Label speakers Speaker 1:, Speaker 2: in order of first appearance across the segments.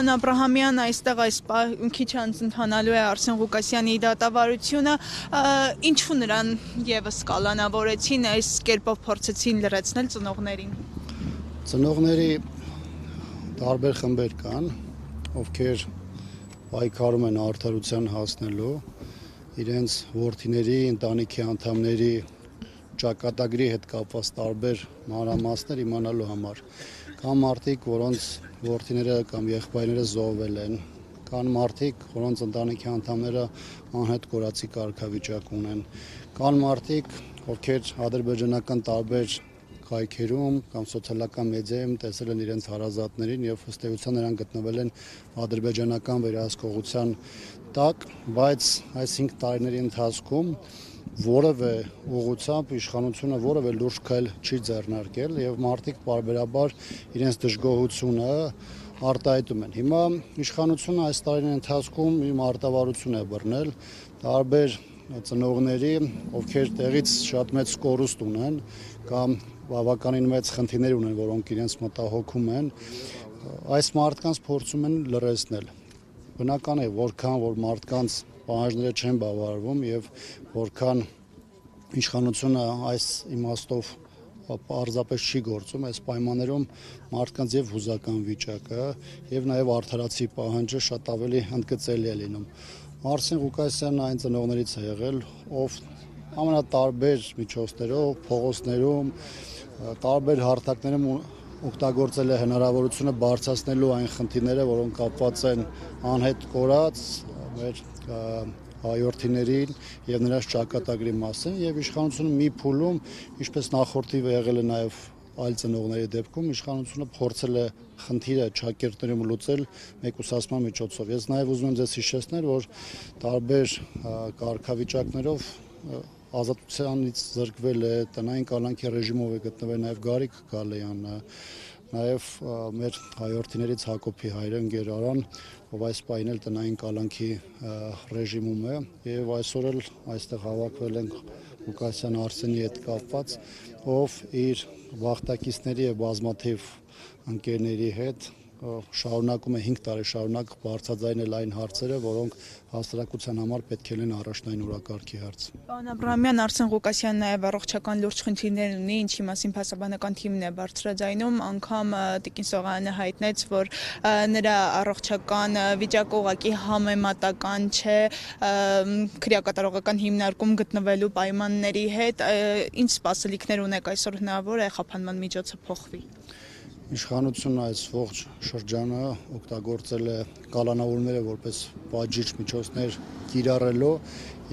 Speaker 1: Պարոն Աբրահամյան, այստեղ այս քիչ անց ընթանալու է Արսեն Ղուկասյանի դատավարությունը, ինչու նրան եւս կալանավորեցին, այս կերպով փորձեցին լրացնել ծնողներին։
Speaker 2: Ծնողների տարբեր խմբեր կան, ովքեր պայքարում են արդարության հասնելու, իրենց որդիների, ընտանիքի անդամների ճակատագրի հետ կապված տարբեր մանրամասներ իմանալու համար։ Կան մարդիկ, որոնց որդիները կամ եղբայրները զոհվել են, կան մարդիկ, որոնց ընտանիքի անդամները անհետ կորածի կարգավիճակ ունեն, կան մարդիկ, ովքեր ադրբեջանական տարբեր կայքերում կամ սոցիալական մեդիայում տեսել են իրենց հարազատներին եւ ըստ էության նրանք գտնվել են ադրբեջանական վերահսկողության տակ, բայց այս 5 տարիների ընթացքում որևէ ուղղությամբ իշխանությունը որևէ լուրջ քայլ չի ձեռնարկել եւ մարդիկ պարբերաբար իրենց դժգոհությունը արտահայտում են։ Հիմա իշխանությունը այս տարիների ընթացքում մի մարտավարություն է բռնել տարբեր ծնողների, ովքեր տեղից շատ մեծ կորուստ ունեն կամ բավականին մեծ խնդիրներ ունեն, որոնք իրենց մտահոգում են, այս մարդկանց փորձում են լրացնել։ Բնական է, որքան որ մարդկանց պահանջները չեն բավարարվում եւ որքան իշխանությունը այս իմաստով պարզապես չի գործում, այս պայմաններում մարդկանց եւ հուզական վիճակը եւ նաեւ արդարացի պահանջը շատ ավելի ընդգծելի է լինում։ Արսեն Ղուկասյանն այն ծնողներից է եղել, ով ամենատարբեր միջոցներով, փողոցներում, տարբեր հարթակներում օգտագործել է հնարավորությունը բարձրացնելու այն խնդիրները, որոնք կապված են անհետ կորած մեր հայորդիներին եւ նրանց ճակատագրի մասին եւ իշխանությունը մի փուլում, ինչպես նախորդի եղել է նաեւ այլ ծնողների դեպքում, իշխանությունը փորձել է խնդիրը ճակերտներում լուծել մեկուսացման միջոցով։ Ես նաեւ ուզում եմ ձեզ հիշեցնել, որ տարբեր կարգավիճակներով ազատությանից զրկվել է, տնային կալանքի ռեժիմով է գտնվել նաեւ Գարիկ Գալեյանը, նաեւ մեր հայորդիներից Հակոբի հայրը Գերարան, ով այս պահին էլ տնային կալանքի ռեժիմում է եւ այսօր էլ այստեղ հավաքվել են Ղուկասյան Արսենի հետ կապված, ով իր վախտակիցների եւ բազմաթիվ ընկերների հետ շարունակում է 5 տարի շարունակ բարձրաձայնել այն հարցերը, որոնք հասարակության համար պետք է լինեն առաջնային օրակարգի հարց։
Speaker 1: Պարոն Աբրահամյան, Արսեն Ղուկասյանն նաև առողջական լուրջ խնդիրներ ունի, ինչի մասին փաստաբանական թիմն է բարձրաձայնում, անգամ Տիկին Սողոյանը հայտնեց, որ նրա առողջական վիճակը ուղղակի համեմատական չէ քրեակատարողական հիմնարկում գտնվելու պայմանների հետ, ինչ սպասելիքներ ունեք այսօր հնարավոր է խափանման միջոցը փոխվի։
Speaker 2: Իշխանությունը այս ողջ շրջանը օգտագործել է կալանավորները որպես պատժիչ միջոցներ կիրառելու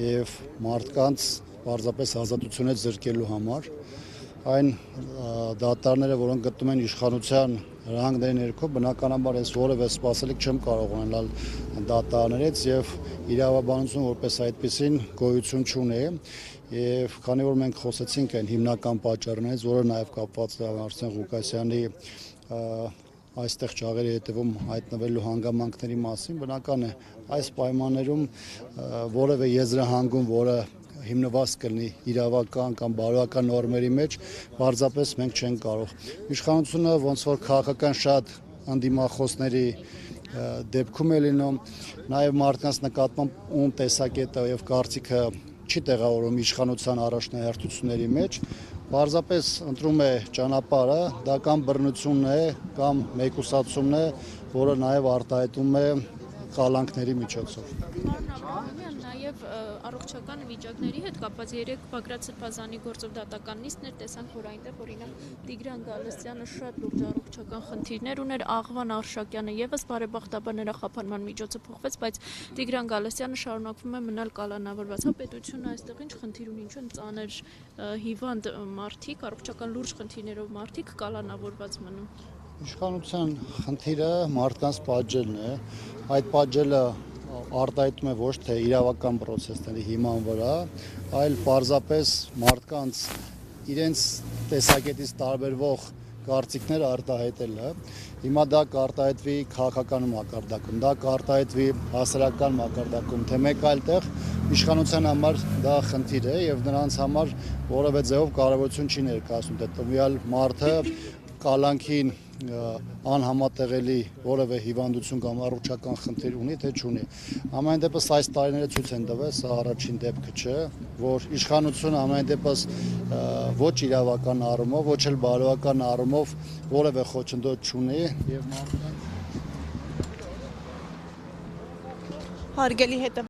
Speaker 2: եւ մարդկանց պարզապես ազատությունից զրկելու համար։ Այն դատարները, որոնք գտնում են իշխանության հրահանգների ներքո, բնականաբար այս որևէ սպասելիք չեմ կարող ունենալ դատարներից եւ իրավաբանություն որպես այդպեսին գոյություն չունի։ Եվ քանի որ մենք խոսեցինք այն հիմնական պատճառներից, որը նաև կապված է Արսեն Ղուկասյանի այստեղ ճաղերի հետևում հայտնվելու հանգամանքների մասին, բնական է այս պայմաններում որևէ եզրահանգում, որը հիմնված կլինի իրավական կամ բարոյական նորմերի մեջ, պարզապես մենք չենք կարող։ Իշխանությունը ոնց որ քաղաքական շատ անդիմախոսների դեպքում է լինում, նաև մարդկանց նկատմամբ ում տեսակետը եւ կարծիքը չի տեղավորում իշխանության առաջնահերթությունների մեջ, պարզապես ընտրում է ճանապարհը, դա կամ բռնությունն է, կամ մեկուսացումն է, որը նաև արտահայտում է կալանքների միջոցով։
Speaker 3: Նաև առողջական վիճակների հետ կապված երեք Բագրատ Սրբազանի գործով դատական նիստներ տեսանք, որ այնտեղ օրինակ Տիգրան Գալստյանը շատ լուրջ առողջական խնդիրներ ուներ, Աղվան Արշակյանը եւս բարեբախտաբար նրա խափանման միջոցը փոխվեց, բայց Տիգրան Գալստյանը շարունակվում է մնալ կալանավորված։ Պետությունը այստեղ ինչ խնդիր ունի, ինչու են ծանր հիվանդ մարդիկ, առողջական լուրջ խնդիրներով մարդիկ կալանավորված մնում։
Speaker 2: Իշխանության խնդիրը մարդկանց պատժելն է, այդ պատժելը արտահայտում է ոչ թե իրավական process-ների հիման վրա, այլ պարզապես մարդկանց իրենց տեսակետից տարբերվող կարծիքները արտահայտելը։ Հիմա դա կարտահայտվի քաղաքական մակարդակում, դա կարտահայտվի հասարակական մակարդակում, թե մեկ այլ տեղ իշխանության համար դա խնդիր է եւ նրանց համար որևէ ձևով կարևորություն չի ներկայացնում, թե տվյալ մարդը կալանքին անհամատեղելի որևէ հիվանդություն կամ առողջական խնդիր ունի, թե չունի։ Ամեն դեպս այս տարիները ցույց են տվել, սա առաջին դեպքը չէ, որ իշխանությունը ամեն դեպս ոչ իրավական առումով, ոչ էլ բարոյական առումով որևէ խոչընդոտ չունի եւ
Speaker 1: Հարգելի հետը